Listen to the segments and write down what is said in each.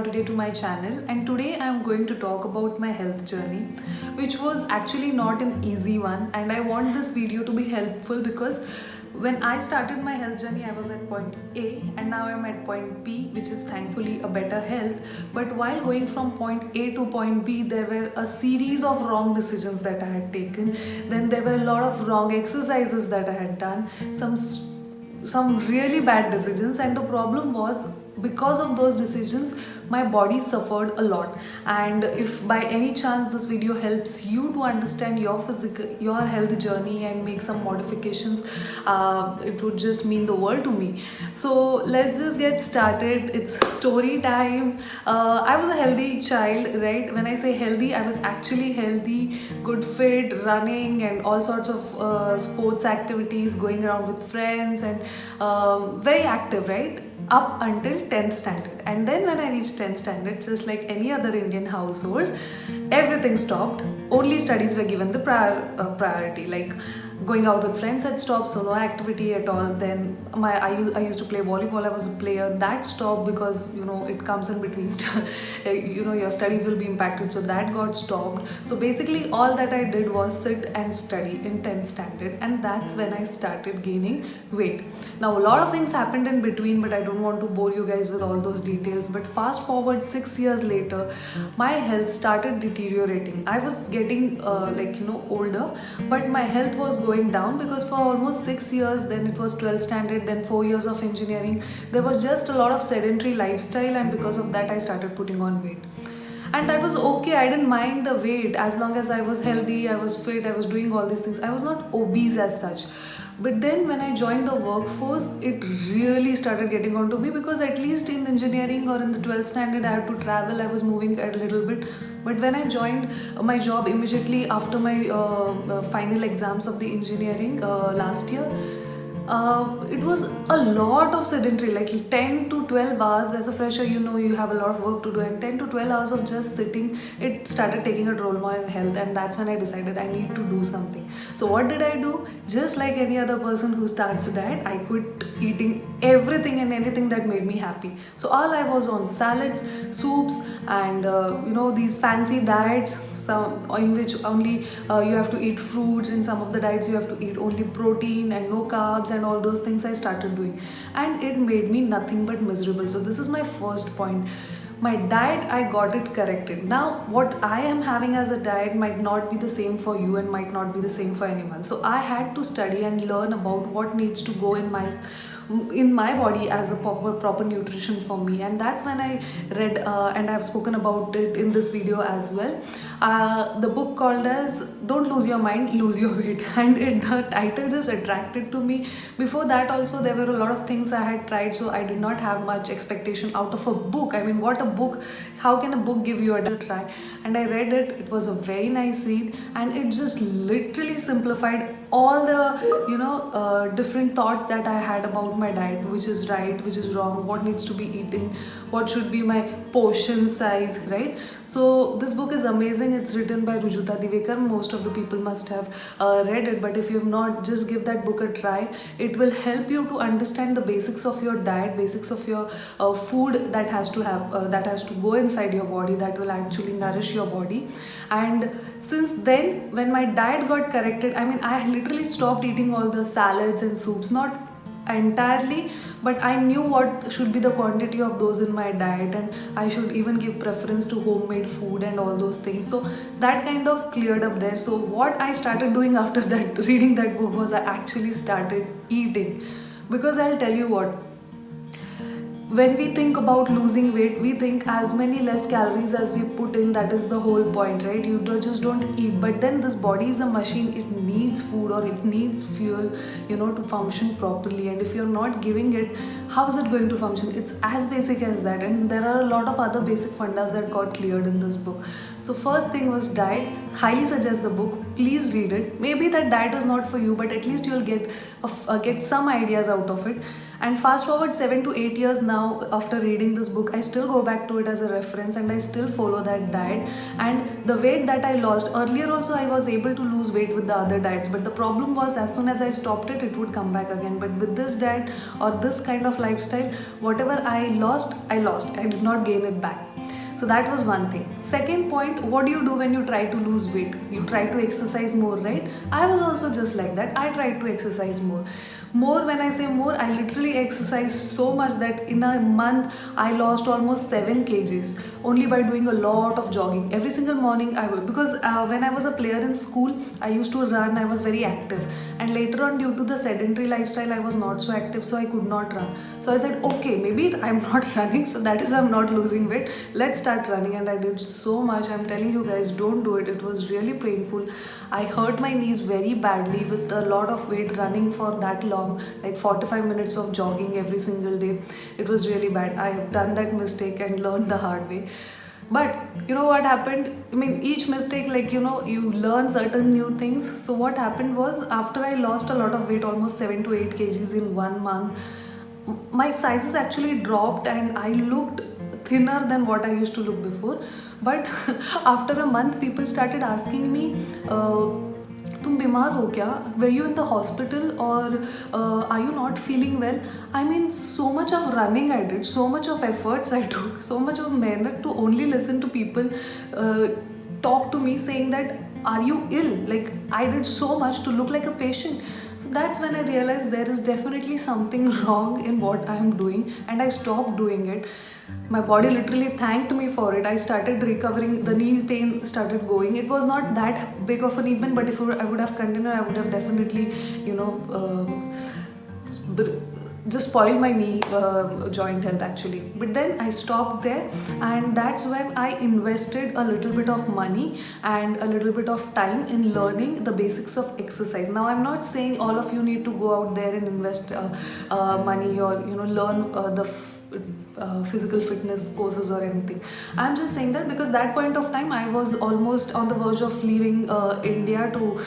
all today to my channel, and today I am going to talk about my health journey, which was actually not an easy one. And I want this video to be helpful because when I started my health journey I was at point A and now I'm at point B, which is thankfully a better health. But while going from point A to point B, there were a series of wrong decisions that I had taken. Then there were a lot of wrong exercises that I had done, some really bad decisions, and the problem was because of those decisions my body suffered a lot. And if by any chance this video helps you to understand your health journey and make some modifications, it would just mean the world to me. So let's just get started. It's story time. I was a healthy child, right? When I say healthy, I was actually healthy, good, fit, running and all sorts of sports activities, going around with friends, and very active, right, up until 10th standard. And then when I reached 10th standard, just like any other Indian household, everything stopped. Only studies were given the priority. Like going out with friends had stopped, so no activity at all. Then I used to play volleyball. I was a player. That stopped because it comes in between your studies will be impacted, so that got stopped. So basically all that I did was sit and study in 10th standard, and that's when I started gaining weight. Now a lot of things happened in between, but I don't want to bore you guys with all those details. But fast forward 6 years later, my health started deteriorating. I was getting older, but my health was going down because for almost 6 years, then it was 12th standard, then 4 years of engineering, there was just a lot of sedentary lifestyle, and because of that I started putting on weight. And that was okay. I didn't mind the weight as long as I was healthy, I was fit, I was doing all these things. I was not obese as such. But then when I joined the workforce, it really started getting onto me, because at least in engineering or in the 12th standard I had to travel, I was moving a little bit. But when I joined my job immediately after my final exams of the engineering last year, it was a lot of sedentary, like 10 to 12 hours. As a fresher, you have a lot of work to do, and 10 to 12 hours of just sitting, it started taking a toll on my health. And that's when I decided I need to do something. So what did I do? Just like any other person who starts a diet, I quit eating everything and anything that made me happy. So all I was on salads, soups, and these fancy diets, in which only you have to eat fruits. In some of the diets you have to eat only protein and no carbs, and all those things I started doing, and it made me nothing but miserable. So this is my first point. My diet, I got it corrected. Now what I am having as a diet might not be the same for you and might not be the same for anyone. So I had to study and learn about what needs to go in my body as a proper nutrition for me. And that's when I read and I've spoken about it in this video as well, the book called as Don't Lose Your Mind, Lose Your Weight. And the title just attracted to me. Before that also there were a lot of things I had tried, so I did not have much expectation out of a book. I mean, what a book, how can a book give you a try? And I read it. It was a very nice read, and it just literally simplified all the different thoughts that I had about my diet, which is right, which is wrong, what needs to be eaten, what should be my portion size, right? So this book is amazing. It's written by Rujuta Divekar. Most of the people must have read it, but if you have not, just give that book a try. It will help you to understand the basics of your diet, basics of your food that has to go inside your body, that will actually nourish your body. And since then, when my diet got corrected, I mean, I literally stopped eating all the salads and soups. Not entirely, but I knew what should be the quantity of those in my diet, and I should even give preference to homemade food and all those things. So that kind of cleared up there. So what I started doing after that, reading that book, was I actually started eating. Because I'll tell you what, when we think about losing weight, we think as many less calories as we put in, that is the whole point, right? You just don't eat. But then this body is a machine. It needs food, or it needs fuel, to function properly. And if you're not giving it, how is it going to function? It's as basic as that. And there are a lot of other basic fundas that got cleared in this book. So first thing was diet. Highly suggest the book. Please read it. Maybe that diet is not for you, but at least you'll get some ideas out of it. And fast forward 7 to 8 years now, after reading this book, I still go back to it as a reference and I still follow that diet. And the weight that I lost earlier also, I was able to lose weight with the other diets, but the problem was as soon as I stopped it, it would come back again. But with this diet or this kind of lifestyle, whatever I lost, I did not gain it back. So that was one thing. Second point, what do you do when you try to lose weight? You try to exercise more, right? I was also just like that. I tried to exercise more. More, when I say more, I literally exercised so much that in a month I lost almost 7 kgs only by doing a lot of jogging. Every single morning I would, because when I was a player in school, I used to run, I was very active. And later on, due to the sedentary lifestyle, I was not so active, so I could not run. So I said, okay, maybe I'm not running, so that is why I'm not losing weight. Let's start running. And I did so much. I'm telling you guys, don't do it. It was really painful. I hurt my knees very badly with a lot of weight running for that long, like 45 minutes of jogging every single day. It was really bad. I have done that mistake and learned the hard way. But you know what happened? I mean, each mistake, like, you learn certain new things. So what happened was, after I lost a lot of weight, almost 7 to 8 kgs in 1 month, my sizes actually dropped and I looked thinner than what I used to look before. But after a month, people started asking me, तुम बीमार हो क्या? Were you in the hospital, or are you not feeling well? I mean, so much of running I did, so much of efforts I took, so much of mehnat to only listen to people talk to me saying that, are you ill? Like, I did so much to look like a patient. So that's when I realized there is definitely something wrong in what I am doing, and I stopped doing it. My body literally thanked me for it. I started recovering, the knee pain started going. It was not that big of an event, but if I would have continued, I would have definitely, just spoiled my knee joint health actually. But then I stopped there, and that's when I invested a little bit of money and a little bit of time in learning the basics of exercise. Now, I'm not saying all of you need to go out there and invest money, or learn the physical fitness courses or anything. I'm just saying that because that point of time I was almost on the verge of leaving India to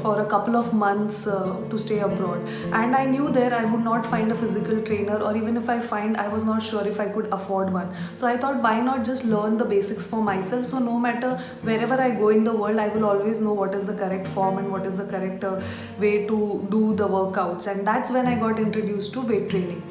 for a couple of months to stay abroad, and I knew there I would not find a physical trainer, or even if I find, I was not sure if I could afford one. So I thought, why not just learn the basics for myself, so no matter wherever I go in the world, I will always know what is the correct form and what is the correct way to do the workouts. And that's when I got introduced to weight training.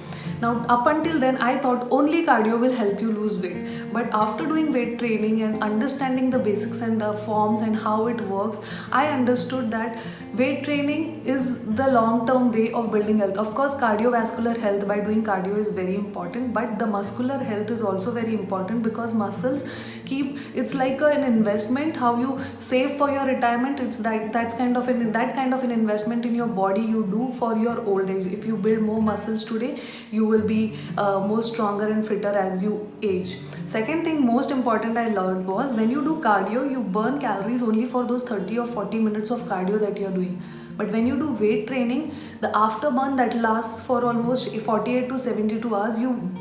Now, up until then, I thought only cardio will help you lose weight. But after doing weight training and understanding the basics and the forms and how it works, I understood that weight training is the long-term way of building health. Of course, cardiovascular health by doing cardio is very important, but the muscular health is also very important, because muscles it's like an investment. How you save for your retirement, it's that kind of an investment in your body you do for your old age. If you build more muscles today, you will be more stronger and fitter as you age. Second thing, most important, I learned was, when you do cardio, you burn calories only for those 30 or 40 minutes of cardio that you're doing. But when you do weight training, the afterburn that lasts for almost 48 to 72 hours, you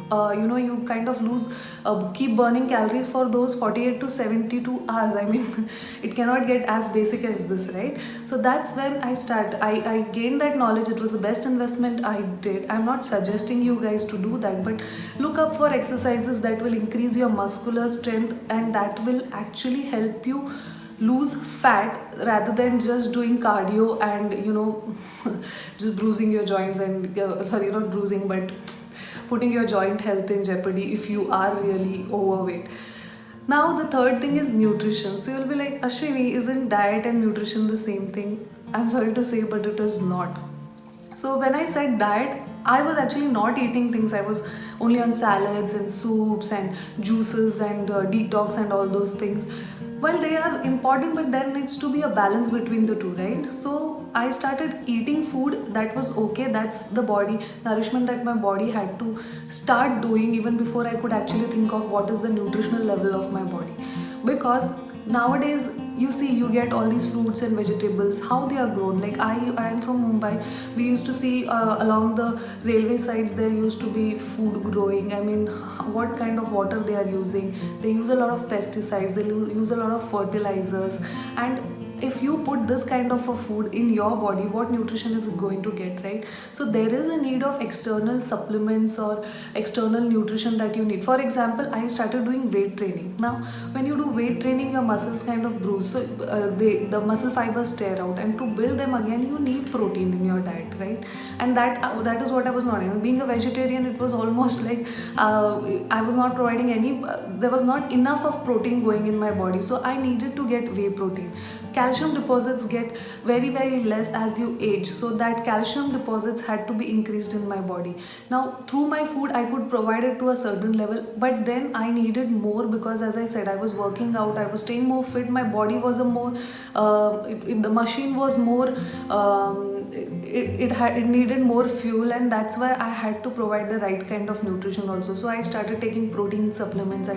kind of keep burning calories for those 48 to 72 hours. I mean, it cannot get as basic as this, right? So that's when I gained that knowledge. It was the best investment I did. I'm not suggesting you guys to do that, but look up for exercises that will increase your muscular strength, and that will actually help you lose fat, rather than just doing cardio and just bruising your joints and sorry, not bruising, but putting your joint health in jeopardy if you are really overweight. Now, the third thing is nutrition. So you'll be like, Ashwini, isn't diet and nutrition the same thing? I'm sorry to say, but it is not. So when I said diet, I was actually not eating things. I was only on salads and soups and juices and detox and all those things. Well, they are important, but there needs to be a balance between the two, right? So I started eating food that was okay. That's the body nourishment that my body had to start doing even before I could actually think of what is the nutritional level of my body. Because nowadays, you get all these fruits and vegetables, how they are grown. Like I am from Mumbai. We used to see along the railway sides, there used to be food growing. I mean, what kind of water they are using. They use a lot of pesticides, they use a lot of fertilizers, and if you put this kind of a food in your body, what nutrition is it going to get, right? So there is a need of external supplements or external nutrition that you need. For example, I started doing weight training. Now when you do weight training, your muscles kind of bruise, so the muscle fibers tear out, and to build them again you need protein in your diet, right? And that is what I was not in. Being a vegetarian, it was almost like I was not providing any there was not enough of protein going in my body, so I needed to get whey protein. Calcium deposits get very very less as you age, so that calcium deposits had to be increased in my body. Now through my food I could provide it to a certain level, but then I needed more, because as I said, I was working out, I was staying more fit, my body was a more the machine was more it needed more fuel, and that's why I had to provide the right kind of nutrition also. So I started taking protein supplements.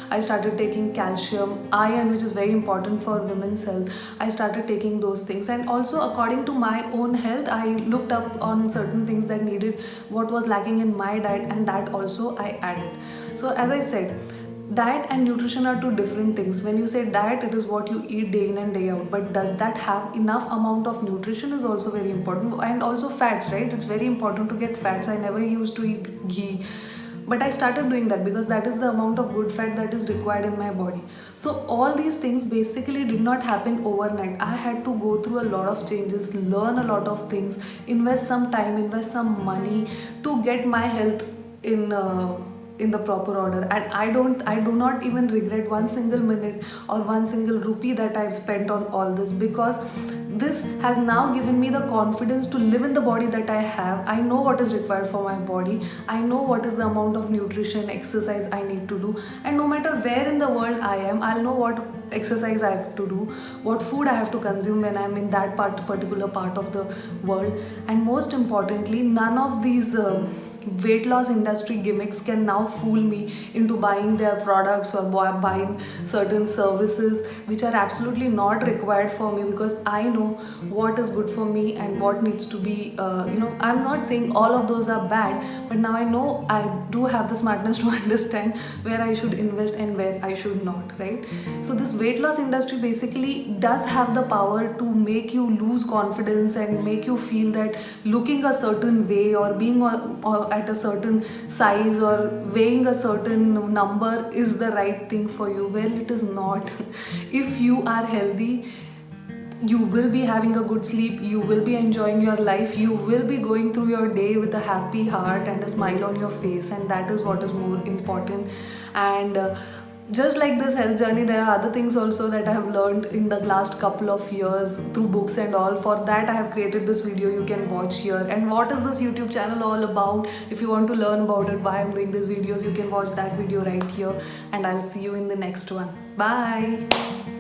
I started taking calcium, iron, which is very important for women's health. I started taking those things, and also according to my own health, I looked up on certain things that needed, what was lacking in my diet, and that also I added. So as I said, diet and nutrition are two different things. When you say diet, it is what you eat day in and day out, but does that have enough amount of nutrition is also very important. And also fats, right? It's very important to get fats. I never used to eat ghee, but I started doing that because that is the amount of good fat that is required in my body. So all these things basically did not happen overnight. I had to go through a lot of changes, learn a lot of things, invest some time, invest some money to get my health in the proper order. And I do not even regret one single minute or one single rupee that I've spent on all this, because this has now given me the confidence to live in the body that I have. I know what is required for my body. I know what is the amount of nutrition, exercise I need to do. And no matter where in the world I am, I'll know what exercise I have to do, what food I have to consume when I'm in that particular part of the world. And most importantly, none of these weight loss industry gimmicks can now fool me into buying their products or buying certain services which are absolutely not required for me, because I know what is good for me and what needs to be I'm not saying all of those are bad, but now I know I do have the smartness to understand where I should invest and where I should not, right? So this weight loss industry basically does have the power to make you lose confidence and make you feel that looking a certain way or being at a certain size or weighing a certain number is the right thing for you. Well, it is not. If you are healthy, you will be having a good sleep, you will be enjoying your life, you will be going through your day with a happy heart and a smile on your face, and that is what is more important. And just like this health journey, there are other things also that I have learned in the last couple of years through books and all. For that I have created this video you can watch here. And what is this YouTube channel all about? If you want to learn about it, why I'm doing these videos, you can watch that video right here. And I'll see you in the next one. Bye.